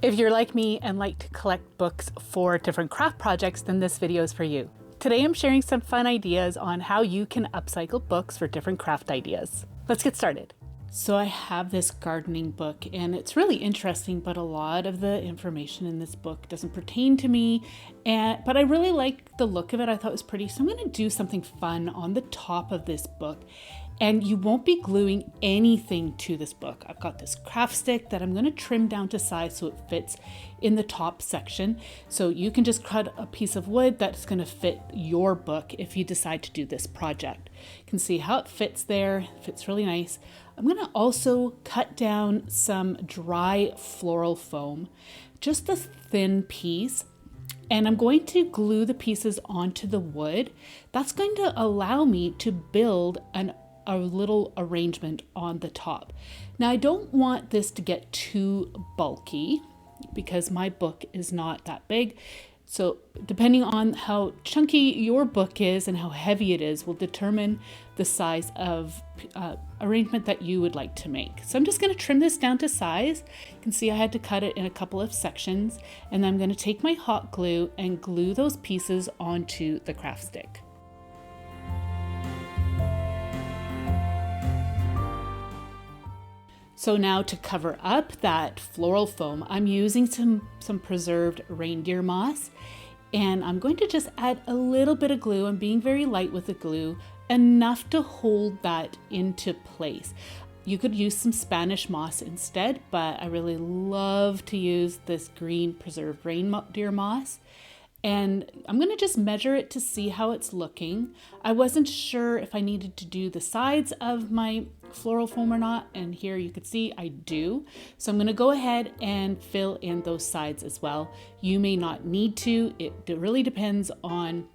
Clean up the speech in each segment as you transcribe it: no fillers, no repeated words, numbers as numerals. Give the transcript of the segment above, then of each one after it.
If you're like me and like to collect books for different craft projects, then this video is for you. Today I'm sharing some fun ideas on how you can upcycle books for different craft ideas. Let's get started. So I have this gardening book and it's really interesting, but a lot of the information in this book doesn't pertain to me. But I really like the look of it. I thought it was pretty. So I'm going to do something fun on the top of this book. And you won't be gluing anything to this book. I've got this craft stick that I'm going to trim down to size so it fits in the top section. So you can just cut a piece of wood that's going to fit your book if you decide to do this project. You can see how it fits there. It fits really nice. I'm going to also cut down some dry floral foam, just a thin piece. And I'm going to glue the pieces onto the wood. That's going to allow me to build a little arrangement on the top. Now I don't want this to get too bulky because my book is not that big. So depending on how chunky your book is and how heavy it is will determine the size of arrangement that you would like to make. So I'm just going to trim this down to size. You can see I had to cut it in a couple of sections, and then I'm going to take my hot glue and glue those pieces onto the craft stick. So now to cover up that floral foam, I'm using some preserved reindeer moss, and I'm going to just add a little bit of glue. I'm being very light with the glue, enough to hold that into place. You could use some Spanish moss instead, but I really love to use this green preserved reindeer moss. And I'm going to just measure it to see how it's looking. I wasn't sure if I needed to do the sides of my floral foam or not, and here you can see I do. So I'm going to go ahead and fill in those sides as well. You may not need to. It really depends on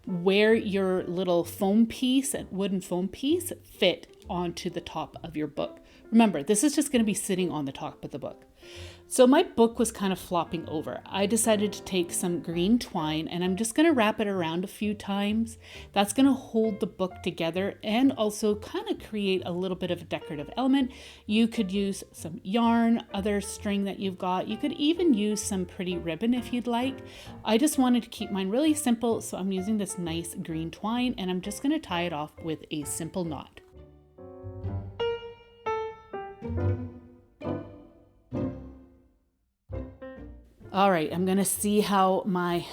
where your little foam piece, wooden foam piece, fit onto the top of your book. Remember, this is just going to be sitting on the top of the book. So my book was kind of flopping over. I decided to take some green twine and I'm just going to wrap it around a few times. That's going to hold the book together and also kind of create a little bit of a decorative element. You could use some yarn, other string that you've got. You could even use some pretty ribbon if you'd like. I just wanted to keep mine really simple, so I'm using this nice green twine and I'm just going to tie it off with a simple knot. All right, I'm gonna see how my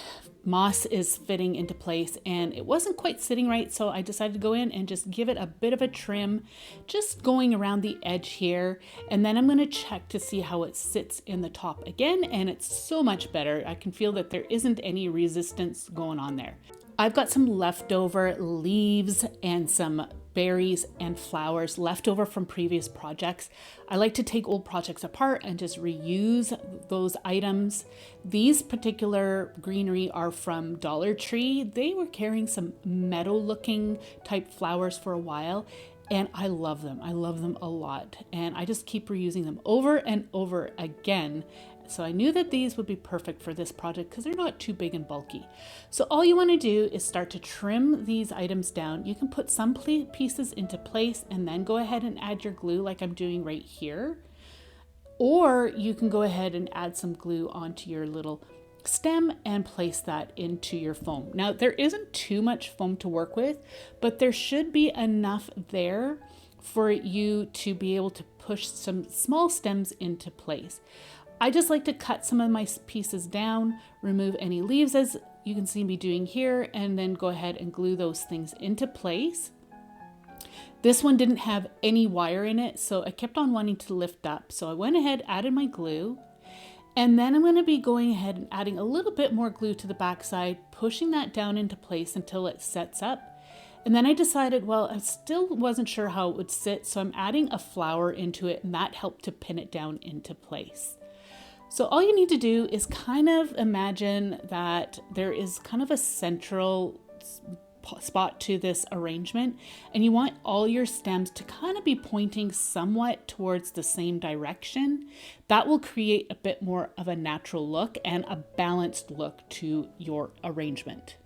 moss is fitting into place, and it wasn't quite sitting right, so I decided to go in and just give it a bit of a trim, just going around the edge here, and then I'm gonna check to see how it sits in the top again, and it's so much better. I can feel that there isn't any resistance going on there. I've got some leftover leaves and some berries and flowers left over from previous projects. I like to take old projects apart and just reuse those items. These particular greenery are from Dollar Tree. They were carrying some meadow looking type flowers for a while, and I love them. I love them a lot, and I just keep reusing them over and over again. So I knew that these would be perfect for this project because they're not too big and bulky. So all you want to do is start to trim these items down. You can put some pieces into place and then go ahead and add your glue like I'm doing right here. Or you can go ahead and add some glue onto your little stem and place that into your foam. Now there isn't too much foam to work with, but there should be enough there for you to be able to push some small stems into place. I just like to cut some of my pieces down, remove any leaves as you can see me doing here, and then go ahead and glue those things into place. This one didn't have any wire in it, so I kept on wanting to lift up. So I went ahead, added my glue, and then I'm going to be going ahead and adding a little bit more glue to the backside, pushing that down into place until it sets up. And then I decided, well, I still wasn't sure how it would sit, so I'm adding a flower into it, and that helped to pin it down into place. So all you need to do is kind of imagine that there is kind of a central spot to this arrangement, and you want all your stems to kind of be pointing somewhat towards the same direction. That will create a bit more of a natural look and a balanced look to your arrangement.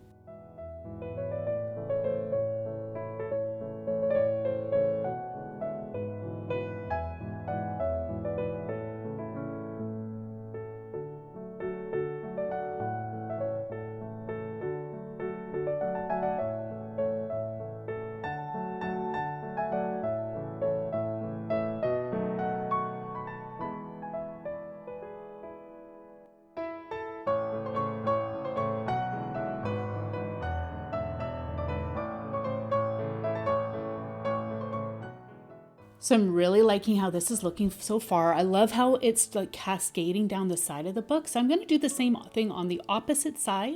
So I'm really liking how this is looking so far. I love how it's like cascading down the side of the book. So I'm going to do the same thing on the opposite side.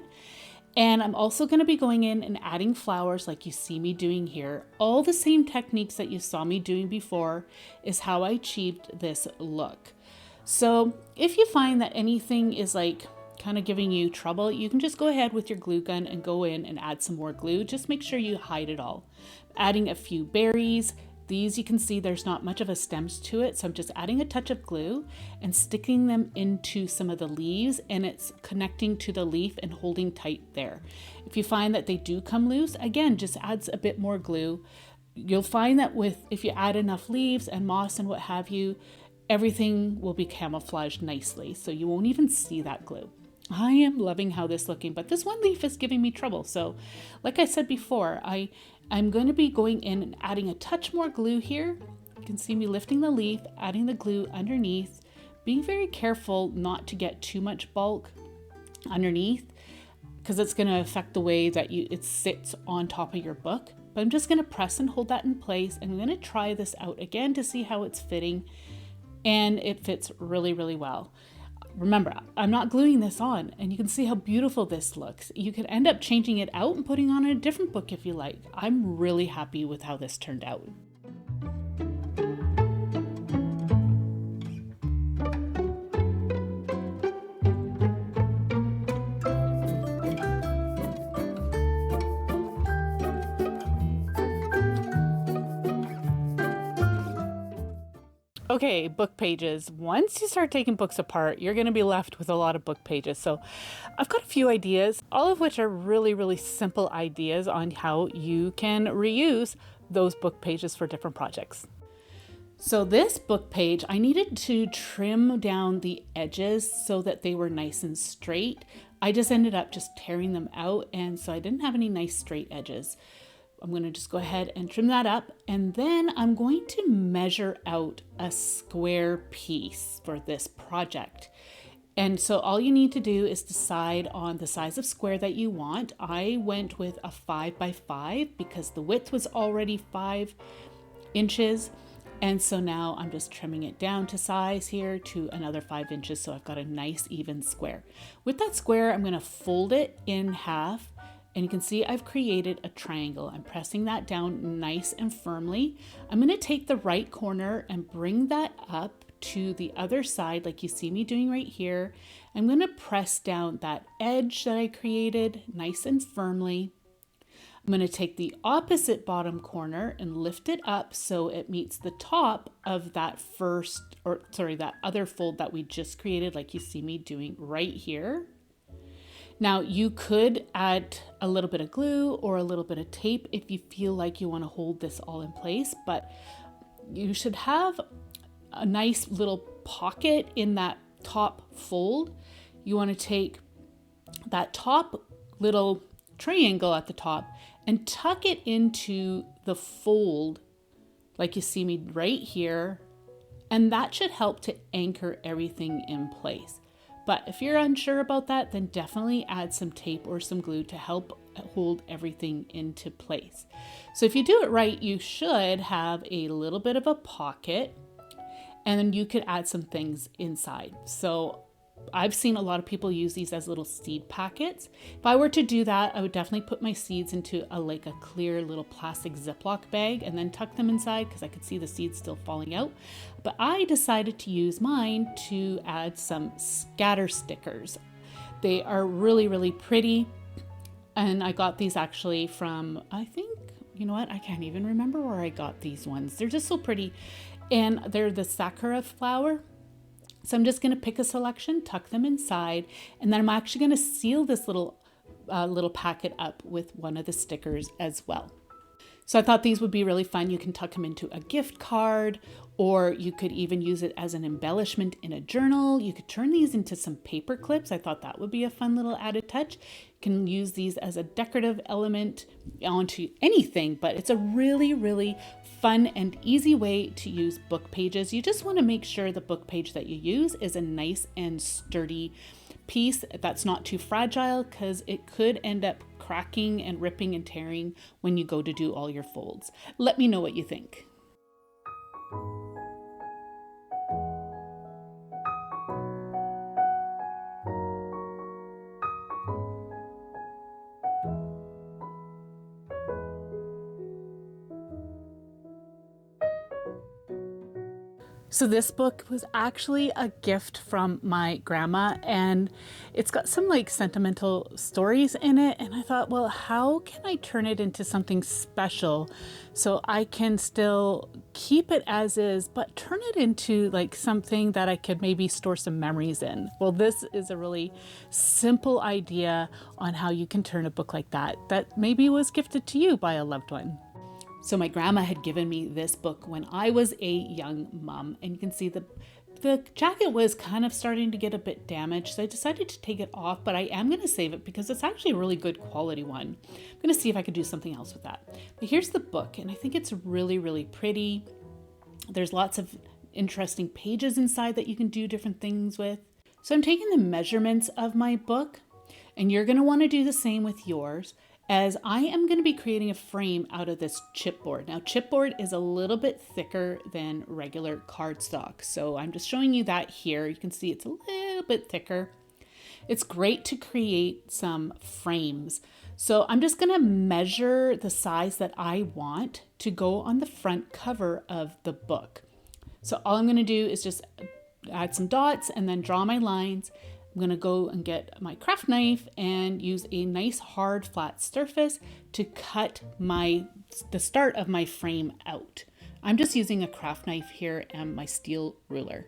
And I'm also going to be going in and adding flowers like you see me doing here. All the same techniques that you saw me doing before is how I achieved this look. So if you find that anything is like kind of giving you trouble, you can just go ahead with your glue gun and go in and add some more glue. Just make sure you hide it all. Adding a few berries. These you can see there's not much of a stems to it, so I'm just adding a touch of glue and sticking them into some of the leaves, and it's connecting to the leaf and holding tight there. If you find that they do come loose, again, just adds a bit more glue. You'll find that if you add enough leaves and moss and what have you, everything will be camouflaged nicely, so you won't even see that glue. I am loving how this is looking, but this one leaf is giving me trouble. So like I said before, I'm going to be going in and adding a touch more glue here. You can see me lifting the leaf, adding the glue underneath, being very careful not to get too much bulk underneath because it's going to affect the way that it sits on top of your book. But I'm just going to press and hold that in place, and I'm going to try this out again to see how it's fitting, and it fits really, really well. Remember, I'm not gluing this on, and you can see how beautiful this looks. You could end up changing it out and putting on a different book if you like. I'm really happy with how this turned out. Okay, book pages. Once you start taking books apart, you're going to be left with a lot of book pages. So I've got a few ideas, all of which are really, really simple ideas on how you can reuse those book pages for different projects. So this book page, I needed to trim down the edges so that they were nice and straight. I just ended up just tearing them out, and so I didn't have any nice straight edges. I'm going to just go ahead and trim that up, and then I'm going to measure out a square piece for this project. And so all you need to do is decide on the size of square that you want. I went with a 5 by 5 because the width was already 5 inches. And so now I'm just trimming it down to size here to another 5 inches. So I've got a nice even square. With that square, I'm going to fold it in half. And you can see I've created a triangle. I'm pressing that down nice and firmly. I'm going to take the right corner and bring that up to the other side like you see me doing right here. I'm going to press down that edge that I created nice and firmly. I'm going to take the opposite bottom corner and lift it up so it meets the top of that that other fold that we just created like you see me doing right here. Now you could add a little bit of glue or a little bit of tape if you feel like you want to hold this all in place, but you should have a nice little pocket in that top fold. You want to take that top little triangle at the top and tuck it into the fold like you see me right here, and that should help to anchor everything in place. But if you're unsure about that, then definitely add some tape or some glue to help hold everything into place. So if you do it right, you should have a little bit of a pocket, and then you could add some things inside. So I've seen a lot of people use these as little seed packets. If I were to do that, I would definitely put my seeds into a clear little plastic Ziploc bag and then tuck them inside because I could see the seeds still falling out. But I decided to use mine to add some scatter stickers. They are really, really pretty. And I got these actually from, I think, you know what? I can't even remember where I got these ones. They're just so pretty. And they're the sakura flower. So I'm just going to pick a selection, tuck them inside, and then I'm actually going to seal this little packet up with one of the stickers as well. So I thought these would be really fun. You can tuck them into a gift card, or you could even use it as an embellishment in a journal. You could turn these into some paper clips. I thought that would be a fun little added touch. You can use these as a decorative element onto anything, but it's a really, really fun and easy way to use book pages. You just want to make sure the book page that you use is a nice and sturdy piece that's not too fragile, because it could end up cracking and ripping and tearing when you go to do all your folds. Let me know what you think. So this book was actually a gift from my grandma, and it's got some like sentimental stories in it. And I thought, well, how can I turn it into something special so I can still keep it as is, but turn it into like something that I could maybe store some memories in? Well, this is a really simple idea on how you can turn a book like that maybe was gifted to you by a loved one. So my grandma had given me this book when I was a young mom, and you can see the jacket was kind of starting to get a bit damaged. So I decided to take it off, but I am going to save it because it's actually a really good quality one. I'm going to see if I could do something else with that. But here's the book, and I think it's really, really pretty. There's lots of interesting pages inside that you can do different things with. So I'm taking the measurements of my book, and you're going to want to do the same with yours, as I am going to be creating a frame out of this chipboard. Now, chipboard is a little bit thicker than regular cardstock, so I'm just showing you that here. You can see it's a little bit thicker. It's great to create some frames. So I'm just going to measure the size that I want to go on the front cover of the book. So all I'm going to do is just add some dots and then draw my lines. I'm going to go and get my craft knife and use a nice hard flat surface to cut the start of my frame out. I'm just using a craft knife here and my steel ruler.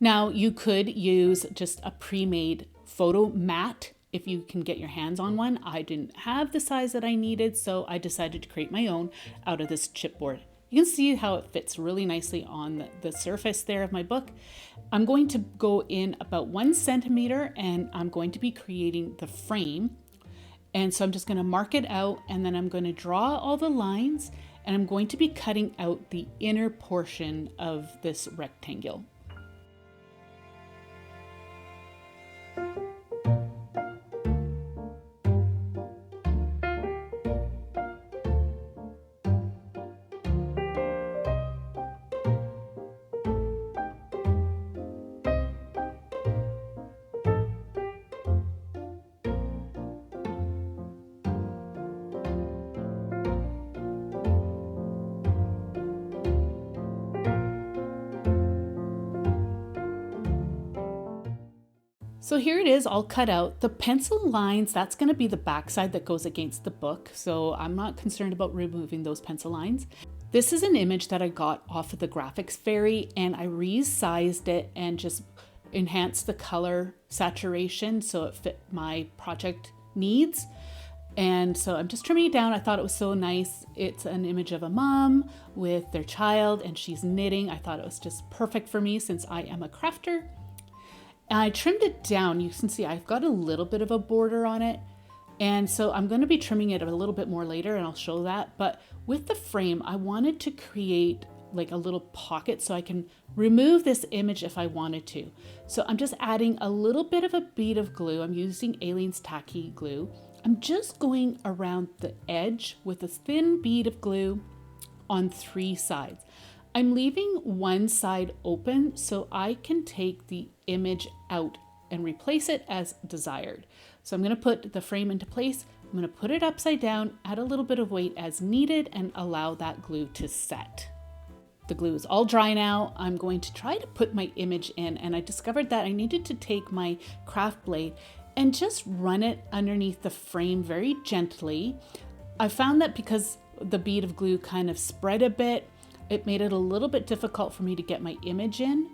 Now you could use just a pre-made photo mat if you can get your hands on one. I didn't have the size that I needed, so I decided to create my own out of this chipboard. You can see how it fits really nicely on the surface there of my book. I'm going to go in about 1 centimeter and I'm going to be creating the frame. And so I'm just going to mark it out, and then I'm going to draw all the lines, and I'm going to be cutting out the inner portion of this rectangle. So here it is all cut out. The pencil lines, that's going to be the backside that goes against the book. So I'm not concerned about removing those pencil lines. This is an image that I got off of the Graphics Fairy, and I resized it and just enhanced the color saturation so it fit my project needs. And so I'm just trimming it down. I thought it was so nice. It's an image of a mom with their child, and she's knitting. I thought it was just perfect for me since I am a crafter. And I trimmed it down. You can see I've got a little bit of a border on it. And so I'm going to be trimming it a little bit more later, and I'll show that. But with the frame, I wanted to create like a little pocket so I can remove this image if I wanted to. So I'm just adding a little bit of a bead of glue. I'm using Aleene's Tacky glue. I'm just going around the edge with a thin bead of glue on 3 sides. I'm leaving one side open so I can take the image out and replace it as desired. So I'm going to put the frame into place. I'm going to put it upside down, add a little bit of weight as needed, and allow that glue to set. The glue is all dry now. I'm going to try to put my image in, and I discovered that I needed to take my craft blade and just run it underneath the frame very gently. I found that because the bead of glue kind of spread a bit, it made it a little bit difficult for me to get my image in.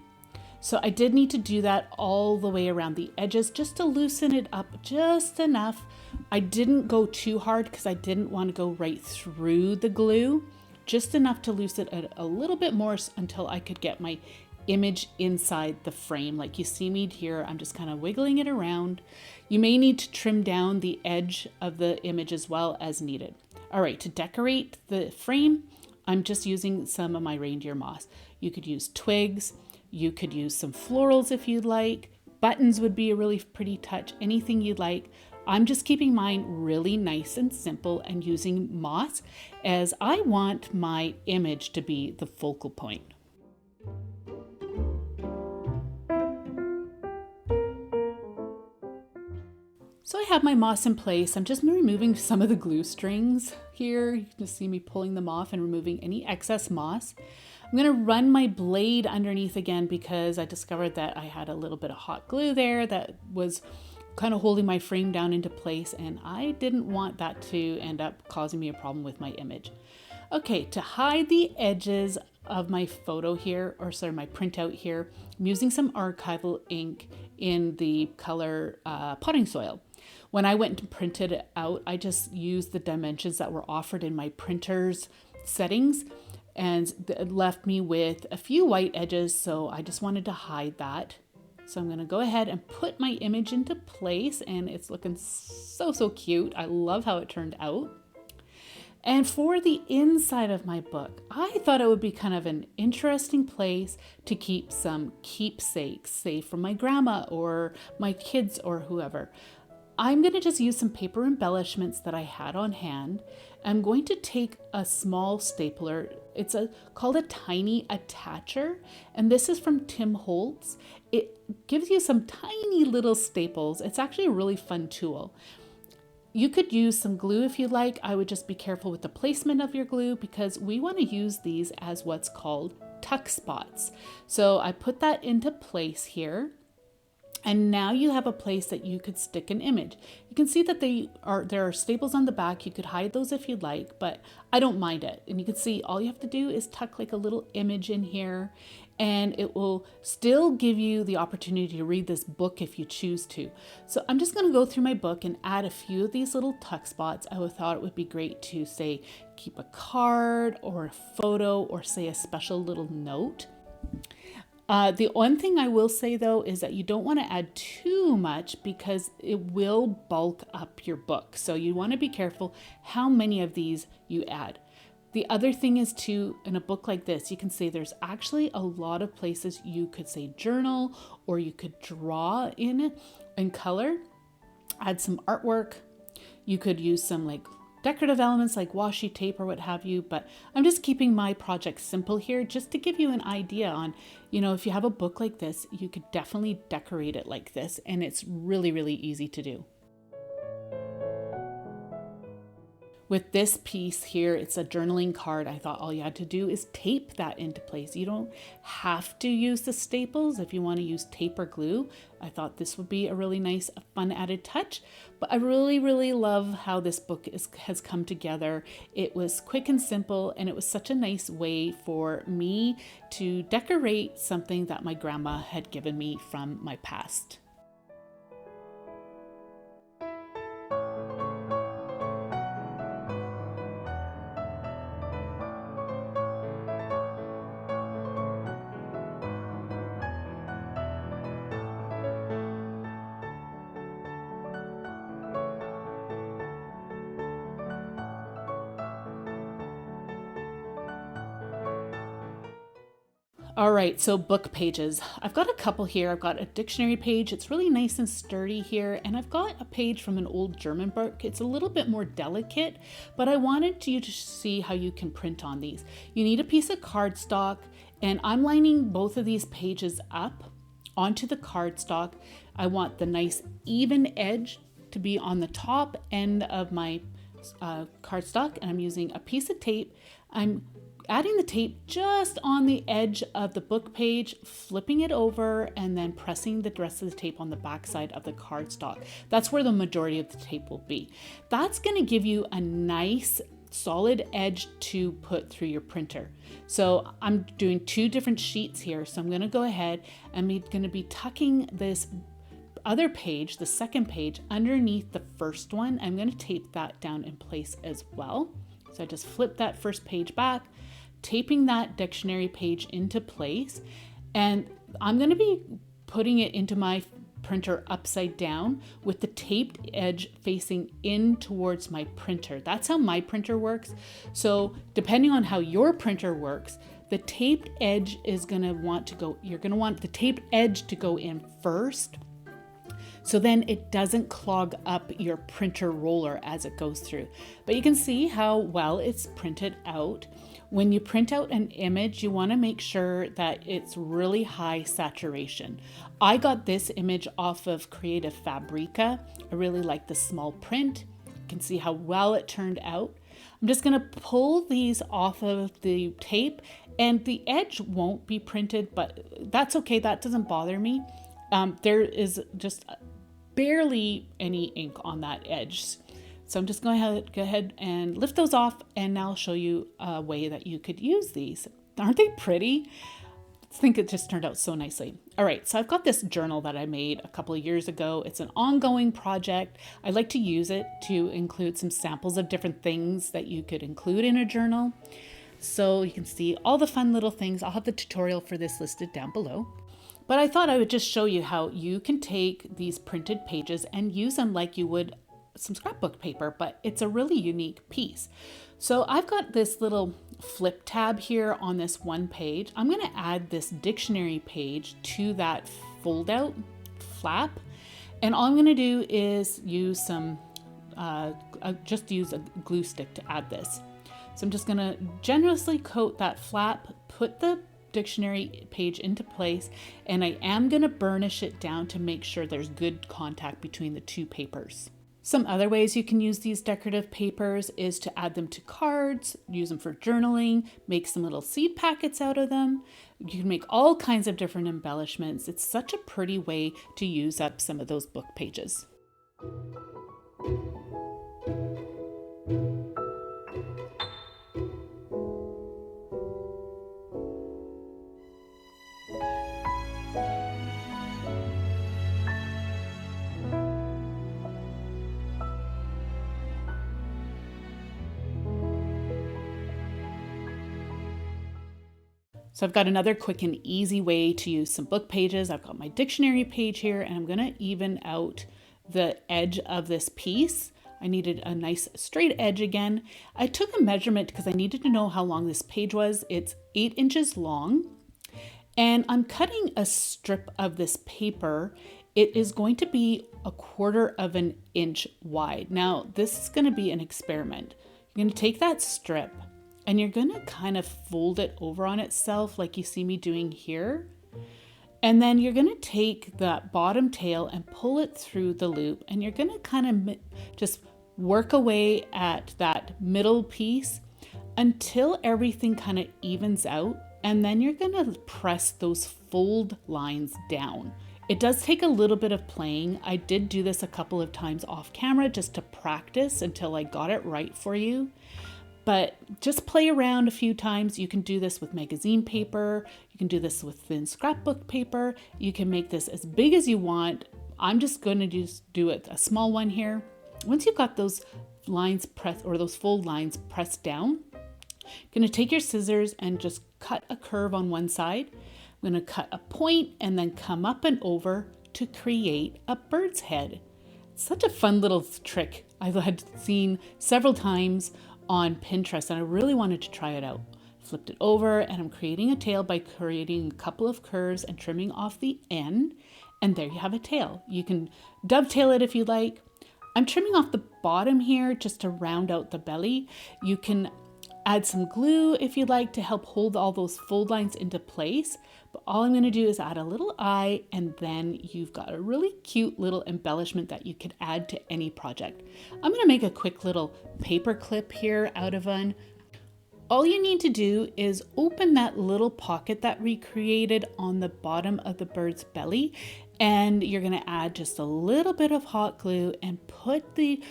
So I did need to do that all the way around the edges just to loosen it up just enough. I didn't go too hard because I didn't want to go right through the glue, just enough to loosen it a little bit more until I could get my image inside the frame. Like you see me here, I'm just kind of wiggling it around. You may need to trim down the edge of the image as well as needed. All right, to decorate the frame, I'm just using some of my reindeer moss. You could use twigs, you could use some florals if you'd like. Buttons would be a really pretty touch, anything you'd like. I'm just keeping mine really nice and simple and using moss as I want my image to be the focal point. So I have my moss in place. I'm just removing some of the glue strings here. You can just see me pulling them off and removing any excess moss. I'm going to run my blade underneath again because I discovered that I had a little bit of hot glue there that was kind of holding my frame down into place, and I didn't want that to end up causing me a problem with my image. Okay, to hide the edges of my photo here, or sorry, my printout here, I'm using some archival ink in the color potting soil. When I went and printed it out, I just used the dimensions that were offered in my printer's settings, and it left me with a few white edges, so I just wanted to hide that. So I'm going to go ahead and put my image into place, and it's looking so cute. I love how it turned out. And for the inside of my book, I thought it would be kind of an interesting place to keep some keepsakes, say from my grandma or my kids or whoever. I'm going to just use some paper embellishments that I had on hand. I'm going to take a small stapler. It's called a tiny attacher, and this is from Tim Holtz. It gives you some tiny little staples. It's actually a really fun tool. You could use some glue if you like. I would just be careful with the placement of your glue because we want to use these as what's called tuck spots. So I put that into place here. And now you have a place that you could stick an image. You can see that there are staples on the back. You could hide those if you'd like, but I don't mind it. And you can see all you have to do is tuck like a little image in here, and it will still give you the opportunity to read this book if you choose to. So I'm just going to go through my book and add a few of these little tuck spots. I thought it would be great to say keep a card or a photo or say a special little note. The one thing I will say though is that you don't want to add too much because it will bulk up your book. So you want to be careful how many of these you add. The other thing is too, in a book like this, you can say there's actually a lot of places you could say journal or you could draw in color, add some artwork. You could use some like decorative elements like washi tape or what have you, but I'm just keeping my project simple here just to give you an idea on, if you have a book like this, you could definitely decorate it like this, and it's really easy to do. With this piece here, it's a journaling card. I thought all you had to do is tape that into place. You don't have to use the staples if you want to use tape or glue. I thought this would be a really nice, fun added touch. But I really love how this book has come together. It was quick and simple, and it was such a nice way for me to decorate something that my grandma had given me from my past. All right, so book pages. I've got a couple here. I've got a dictionary page. It's really nice and sturdy here. And I've got a page from an old German book. It's a little bit more delicate, but I wanted you to see how you can print on these. You need a piece of cardstock, and I'm lining both of these pages up onto the cardstock. I want the nice even edge to be on the top end of my cardstock, and I'm using a piece of tape. I'm adding the tape just on the edge of the book page, flipping it over, and then pressing the rest of the tape on the back side of the cardstock. That's where the majority of the tape will be. That's going to give you a nice solid edge to put through your printer. So I'm doing two different sheets here. So I'm going to go ahead and I'm going to be tucking this other page, the second page, underneath the first one. I'm going to tape that down in place as well. So I just flip that first page back, taping that dictionary page into place, and I'm going to be putting it into my printer upside down with the taped edge facing in towards my printer. That's how my printer works. So depending on how your printer works, the taped edge is going to want to go, you're going to want the taped edge to go in first, so then it doesn't clog up your printer roller as it goes through. But you can see how well it's printed out. When you print out an image, you want to make sure that it's really high saturation. I got this image off of Creative Fabrica. I really like the small print. You can see how well it turned out. I'm just going to pull these off of the tape, and the edge won't be printed, but that's okay. That doesn't bother me. There is just barely any ink on that edge. So I'm just going to go ahead and lift those off, and now I'll show you a way that you could use these. Aren't they pretty? I think it just turned out so nicely. All right, so I've got this journal that I made a couple of years ago. It's an ongoing project. I like to use it to include some samples of different things that you could include in a journal. So you can see all the fun little things. I'll have the tutorial for this listed down below. But I thought I would just show you how you can take these printed pages and use them like you would some scrapbook paper, but it's a really unique piece. So I've got this little flip tab here on this one page. I'm going to add this dictionary page to that fold out flap. And all I'm going to do is use some, just use a glue stick to add this. So I'm just going to generously coat that flap, put the dictionary page into place, and I am going to burnish it down to make sure there's good contact between the two papers. Some other ways you can use these decorative papers is to add them to cards, use them for journaling, make some little seed packets out of them. You can make all kinds of different embellishments. It's such a pretty way to use up some of those book pages. So I've got another quick and easy way to use some book pages. I've got my dictionary page here, and I'm going to even out the edge of this piece. I needed a nice straight edge again. I took a measurement because I needed to know how long this page was. It's 8 inches long, and I'm cutting a strip of this paper. It is going to be 1/4 of an inch wide. Now, this is going to be an experiment. You're going to take that strip, and you're going to kind of fold it over on itself like you see me doing here. And then you're going to take that bottom tail and pull it through the loop. And you're going to kind of just work away at that middle piece until everything kind of evens out. And then you're going to press those fold lines down. It does take a little bit of playing. I did do this a couple of times off camera just to practice until I got it right for you. But just play around a few times. You can do this with magazine paper. You can do this with thin scrapbook paper. You can make this as big as you want. I'm just going to do it a small one here. Once you've got those lines pressed, or those fold lines pressed down, you're going to take your scissors and just cut a curve on one side. I'm going to cut a point and then come up and over to create a bird's head. It's such a fun little trick I had seen several times on Pinterest, and I really wanted to try it out. Flipped it over, and I'm creating a tail by creating a couple of curves and trimming off the end, and there you have a tail. You can dovetail it if you like. I'm trimming off the bottom here just to round out the belly. You can add some glue if you'd like to help hold all those fold lines into place. But all I'm going to do is add a little eye, and then you've got a really cute little embellishment that you could add to any project. I'm going to make a quick little paper clip here out of one. All you need to do is open that little pocket that we created on the bottom of the bird's belly, and you're going to add just a little bit of hot glue and put the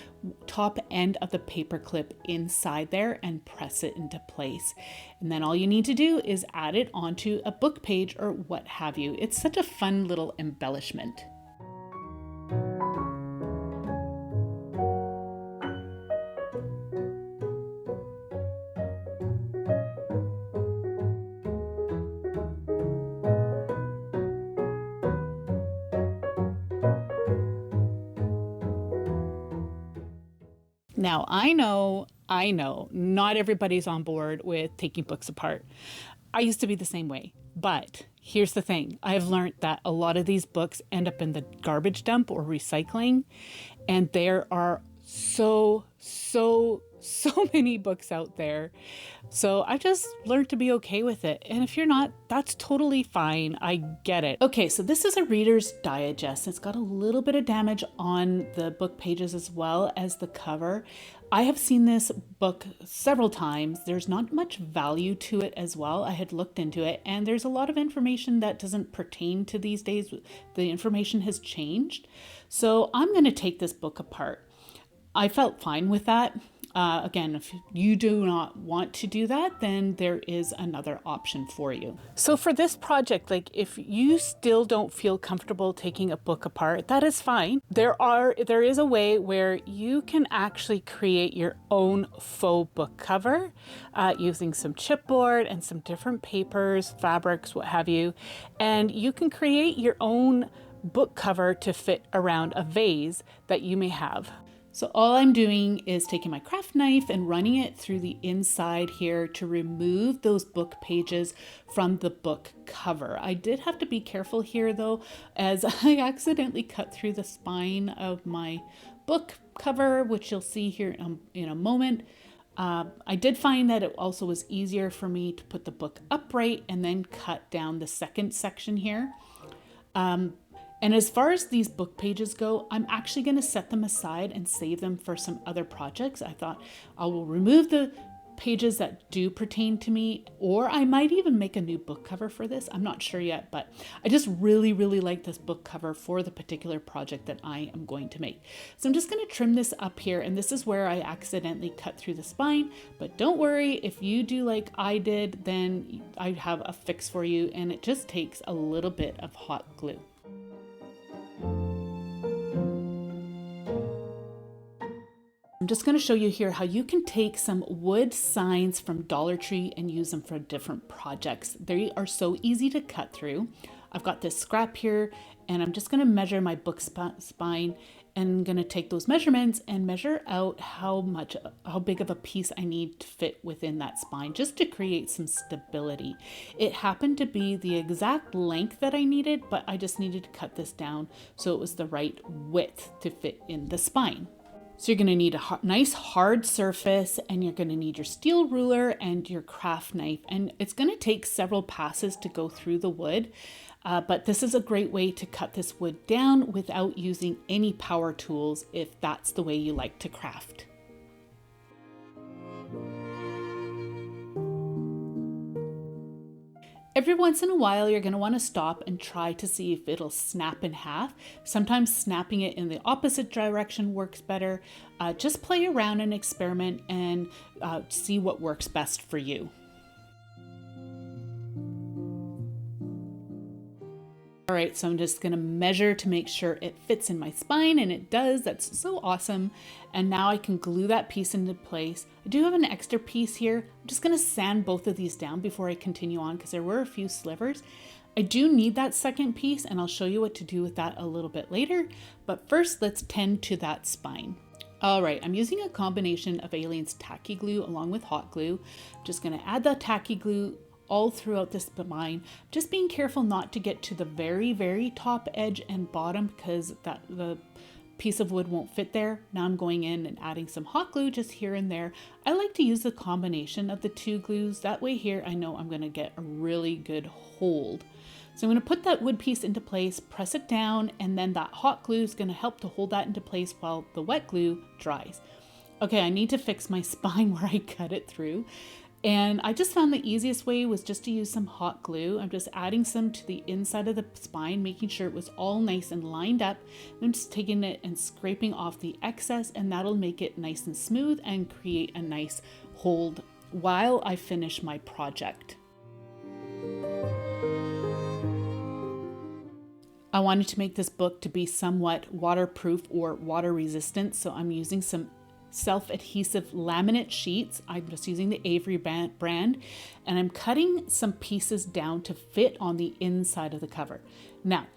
top end of the paper clip inside there and press it into place. And then all you need to do is add it onto a book page or what have you. It's such a fun little embellishment. Now, I know, not everybody's on board with taking books apart. I used to be the same way, but here's the thing. I've learned that a lot of these books end up in the garbage dump or recycling, and there are so so many books out there. So I just learned to be okay with it. And if you're not, that's totally fine. I get it. Okay, so this is a Reader's Digest. It's got a little bit of damage on the book pages as well as the cover. I have seen this book several times. There's not much value to it as well. I had looked into it, and there's a lot of information that doesn't pertain to these days. The information has changed. So I'm going to take this book apart. I felt fine with that. Again, if you do not want to do that, then there is another option for you. So for this project, like if you still don't feel comfortable taking a book apart, that is fine. There is a way where you can actually create your own faux book cover using some chipboard and some different papers, fabrics, what have you. And you can create your own book cover to fit around a vase that you may have. So all I'm doing is taking my craft knife and running it through the inside here to remove those book pages from the book cover. I did have to be careful here though, as I accidentally cut through the spine of my book cover, which you'll see here in a moment. I did find that it also was easier for me to put the book upright and then cut down the second section here. And as far as these book pages go, I'm actually going to set them aside and save them for some other projects. I thought I will remove the pages that do pertain to me, or I might even make a new book cover for this. I'm not sure yet, but I just really, really like this book cover for the particular project that I am going to make. So I'm just going to trim this up here, and this is where I accidentally cut through the spine, but don't worry, if you do like I did, then I have a fix for you, and it just takes a little bit of hot glue. I'm just going to show you here how you can take some wood signs from Dollar Tree and use them for different projects. They are so easy to cut through. I've got this scrap here, and I'm just going to measure my book spine, and I'm going to take those measurements and measure out how big of a piece I need to fit within that spine, just to create some stability. It happened to be the exact length that I needed, but I just needed to cut this down so it was the right width to fit in the spine. So you're going to need a nice hard surface, and you're going to need your steel ruler and your craft knife. And it's going to take several passes to go through the wood, but this is a great way to cut this wood down without using any power tools if that's the way you like to craft. Every once in a while, you're going to want to stop and try to see if it'll snap in half. Sometimes snapping it in the opposite direction works better. Just play around and experiment and see what works best for you. All right, so I'm just going to measure to make sure it fits in my spine, and it does. That's so awesome. And now I can glue that piece into place. I do have an extra piece here. I'm just going to sand both of these down before I continue on because there were a few slivers. I do need that second piece, and I'll show you what to do with that a little bit later. But first, let's tend to that spine. All right, I'm using a combination of Alien's tacky glue along with hot glue. I'm just going to add the tacky glue all throughout this spine, just being careful not to get to the very, very top edge and bottom because the piece of wood won't fit there. Now I'm going in and adding some hot glue just here and there. I like to use the combination of the two glues. That way here, I know I'm going to get a really good hold. So I'm going to put that wood piece into place, press it down, and then that hot glue is going to help to hold that into place while the wet glue dries. Okay, I need to fix my spine where I cut it through. And I just found the easiest way was just to use some hot glue. I'm just adding some to the inside of the spine, making sure it was all nice and lined up. I'm just taking it and scraping off the excess, and that'll make it nice and smooth and create a nice hold while I finish my project. I wanted to make this book to be somewhat waterproof or water resistant, so I'm using some self-adhesive laminate sheets. I'm just using the Avery brand, and I'm cutting some pieces down to fit on the inside of the cover. Now,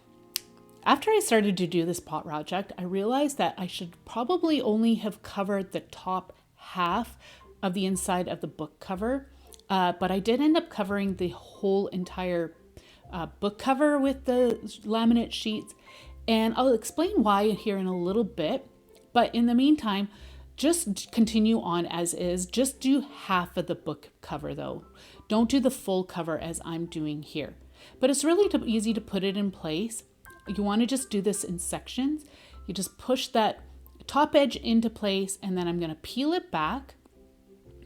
after I started to do this pot project, I realized that I should probably only have covered the top half of the inside of the book cover, but I did end up covering the whole entire book cover with the laminate sheets, and I'll explain why here in a little bit. But in the meantime, Just continue on as is. Just do half of the book cover though. Don't do the full cover as I'm doing here. But it's really easy to put it in place. You want to just do this in sections. You just push that top edge into place, and then I'm going to peel it back.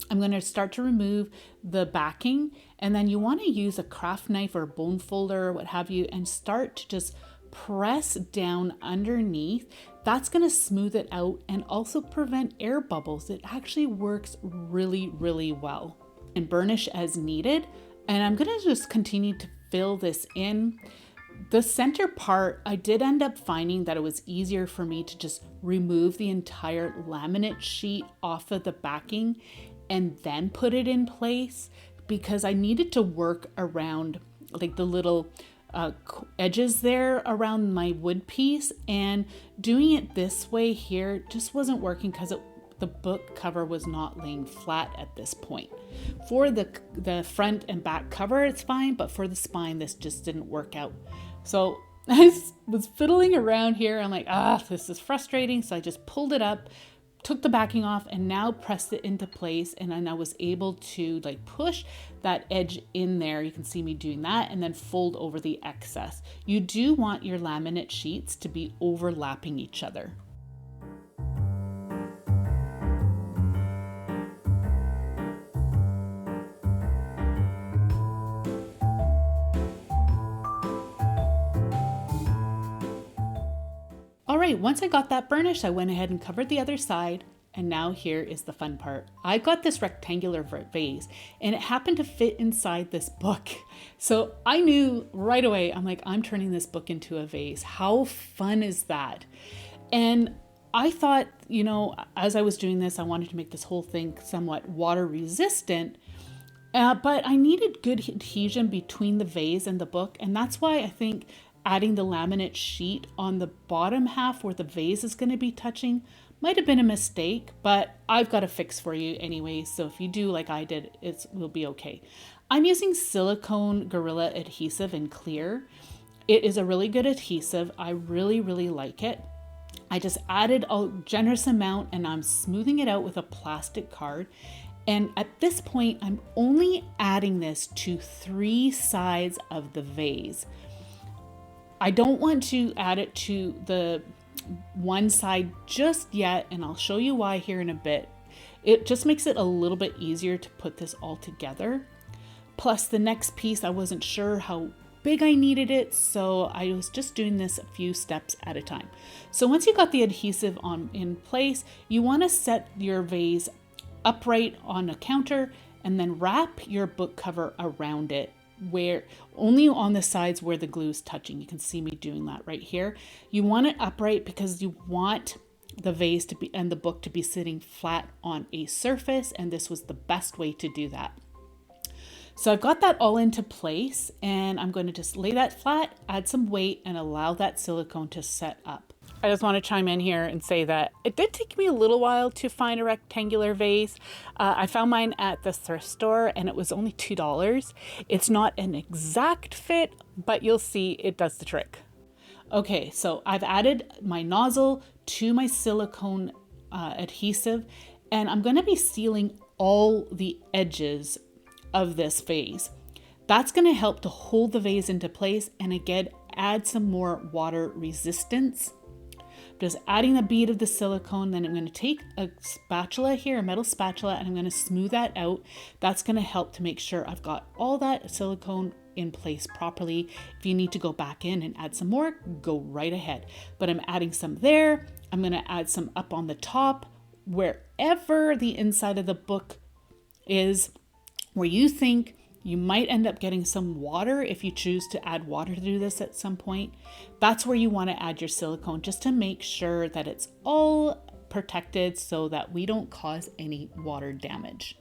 I'm going to start to remove the backing, and then you want to use a craft knife or a bone folder or what have you and start to just press down underneath. That's going to smooth it out and also prevent air bubbles. It actually works really, really well. And burnish as needed. And I'm going to just continue to fill this in. The center part, I did end up finding that it was easier for me to just remove the entire laminate sheet off of the backing and then put it in place, because I needed to work around like the little edges there around my wood piece, and doing it this way here just wasn't working because the book cover was not laying flat at this point. For the front and back cover, it's fine, but for the spine, this just didn't work out. So I was fiddling around here. I'm like, this is frustrating. So I just pulled it up, took the backing off, and now pressed it into place. And then I was able to like push that edge in there. You can see me doing that, and then fold over the excess. You do want your laminate sheets to be overlapping each other. All right, once I got that burnished, I went ahead and covered the other side. And now here is the fun part. I got this rectangular vase and it happened to fit inside this book. So I knew right away, I'm like, I'm turning this book into a vase. How fun is that? And I thought, as I was doing this, I wanted to make this whole thing somewhat water resistant. But I needed good adhesion between the vase and the book. And that's why I think adding the laminate sheet on the bottom half where the vase is going to be touching might have been a mistake, but I've got a fix for you anyway. So if you do like I did, it will be okay. I'm using silicone Gorilla adhesive in clear. It is a really good adhesive. I really, really like it. I just added a generous amount and I'm smoothing it out with a plastic card. And at this point, I'm only adding this to 3 sides of the vase. I don't want to add it to the one side just yet, and I'll show you why here in a bit. It just makes it a little bit easier to put this all together. Plus the next piece, I wasn't sure how big I needed it, so I was just doing this a few steps at a time. So once you got the adhesive in place, you want to set your vase upright on a counter and then wrap your book cover around it, where only on the sides where the glue is touching. You can see me doing that right here. You want it upright because you want the vase to be and the book to be sitting flat on a surface, and this was the best way to do that. So I've got that all into place, and I'm going to just lay that flat, add some weight, and allow that silicone to set up. I just want to chime in here and say that it did take me a little while to find a rectangular vase. I found mine at the thrift store and it was only $2. It's not an exact fit, but you'll see it does the trick. Okay, so I've added my nozzle to my silicone adhesive, and I'm going to be sealing all the edges of this vase. That's going to help to hold the vase into place and again add some more water resistance. Just adding a bead of the silicone, then I'm going to take a spatula here, a metal spatula, and I'm going to smooth that out. That's going to help to make sure I've got all that silicone in place properly. If you need to go back in and add some more, go right ahead. But I'm adding some there. I'm going to add some up on the top, wherever the inside of the book is, where you think you might end up getting some water if you choose to add water to do this at some point. That's where you want to add your silicone, just to make sure that it's all protected so that we don't cause any water damage.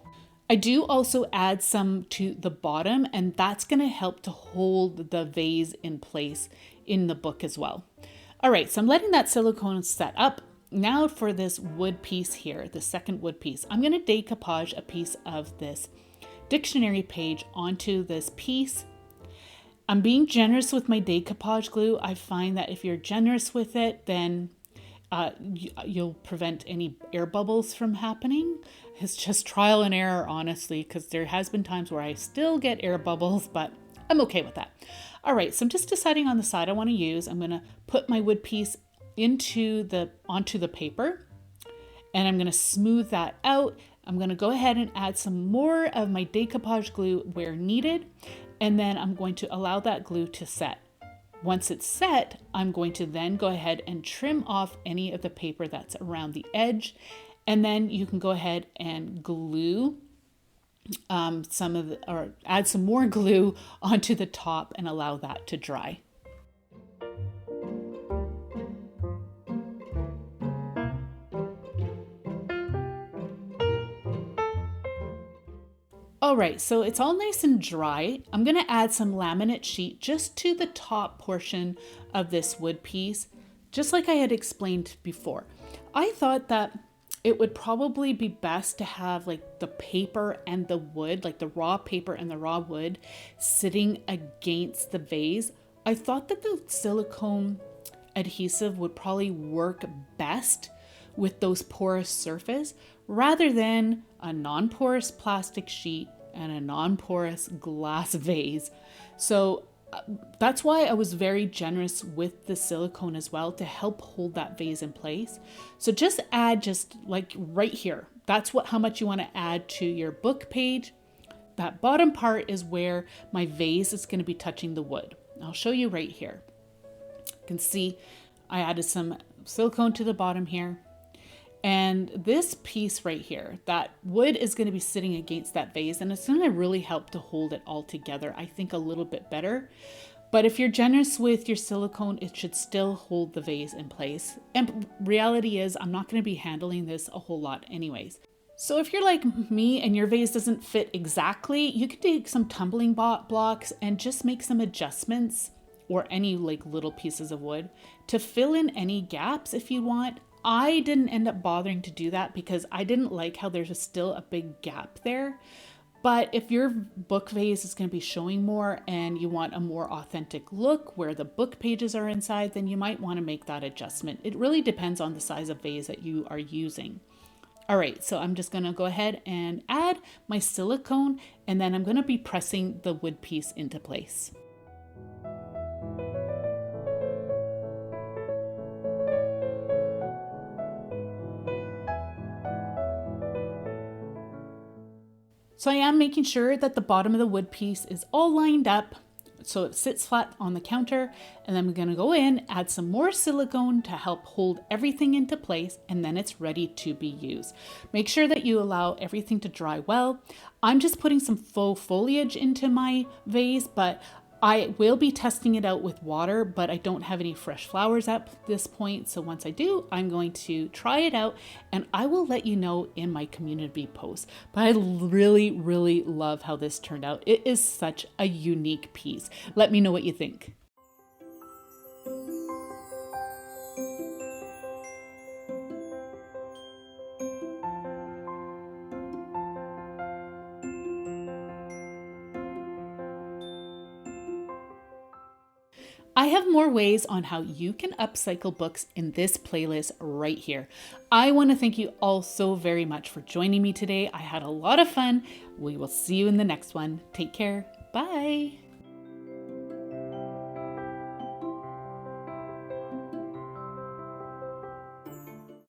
I do also add some to the bottom, and that's going to help to hold the vase in place in the book as well. All right, so I'm letting that silicone set up. Now for this wood piece here, the second wood piece, I'm going to decoupage a piece of this dictionary page onto this piece. I'm being generous with my decoupage glue. I find that if you're generous with it, then you'll prevent any air bubbles from happening. It's just trial and error, honestly, because there has been times where I still get air bubbles, but I'm okay with that. All right, so I'm just deciding on the side I want to use. I'm going to put my wood piece onto the paper, and I'm going to smooth that out. I'm going to go ahead and add some more of my decoupage glue where needed, and then I'm going to allow that glue to set. Once it's set, I'm going to then go ahead and trim off any of the paper that's around the edge, and then you can go ahead and glue add some more glue onto the top and allow that to dry. All right, so it's all nice and dry. I'm gonna add some laminate sheet just to the top portion of this wood piece, just like I had explained before. I thought that it would probably be best to have like the paper and the wood, like the raw paper and the raw wood sitting against the vase. I thought that the silicone adhesive would probably work best with those porous surface rather than a non-porous plastic sheet and a non-porous glass vase. So that's why I was very generous with the silicone as well to help hold that vase in place. So just add just like right here. That's how much you want to add to your book page. That bottom part is where my vase is going to be touching the wood. I'll show you right here. You can see I added some silicone to the bottom here. And this piece right here, that wood is going to be sitting against that vase, and it's going to really help to hold it all together, I think, a little bit better. But if you're generous with your silicone, it should still hold the vase in place. And reality is, I'm not going to be handling this a whole lot anyways. So if you're like me and your vase doesn't fit exactly, you can take some tumbling blocks and just make some adjustments, or any like little pieces of wood to fill in any gaps if you want. I didn't end up bothering to do that because I didn't like how there's still a big gap there. But if your book vase is going to be showing more and you want a more authentic look where the book pages are inside, then you might want to make that adjustment. It really depends on the size of vase that you are using. All right, so I'm just going to go ahead and add my silicone, and then I'm going to be pressing the wood piece into place. So I am making sure that the bottom of the wood piece is all lined up so it sits flat on the counter, and then I'm going to go in, add some more silicone to help hold everything into place, and then it's ready to be used. Make sure that you allow everything to dry well. I'm just putting some faux foliage into my vase, but I will be testing it out with water, but I don't have any fresh flowers at this point. So once I do, I'm going to try it out and I will let you know in my community post. But I really, really love how this turned out. It is such a unique piece. Let me know what you think. I have more ways on how you can upcycle books in this playlist right here. I want to thank you all so very much for joining me today. I had a lot of fun. We will see you in the next one. Take care. Bye.